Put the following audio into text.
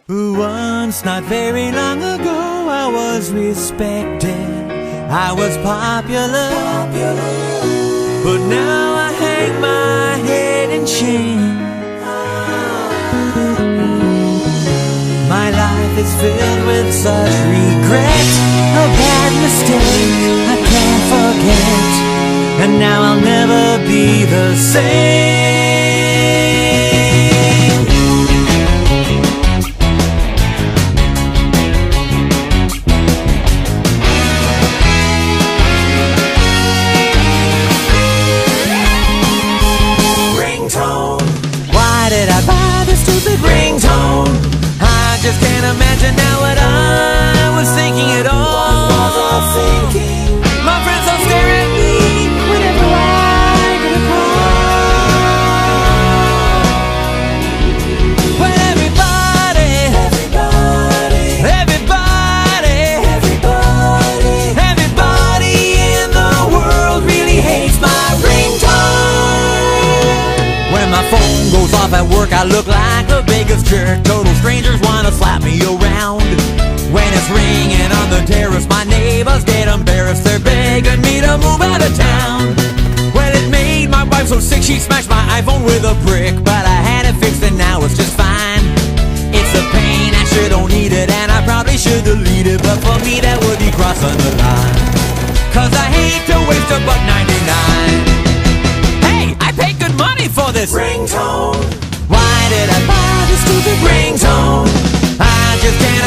Once, not very long ago, I was respected, I was popular. But now I hang my head in shame. My life is filled with such regret, a bad mistake I can't forget, and now I'll never be the same. Why did I buy this stupid ringtone? I just can't imagine now what I was thinking at all. What was I thinking? My friends all stare at me whenever I get a call. When everybody in the world really hates my ringtone. When my phone goes off at work, I look like the biggest jerk. Total strangers wanna slap me around. When it's ringing on the terrace, my neighbors get embarrassed. They're begging me to move out of town. Well, it made my wife so sick, she smashed my iPhone with a brick. But I had it fixed and now it's just fine. It's a pain, I sure don't need it, and I probably should delete it, but for me that would be crossing the line. Cause I hate to waste a buck 99. Hey, I paid good money for this ringtone. Why did I buy this stupid ringtone? I just can't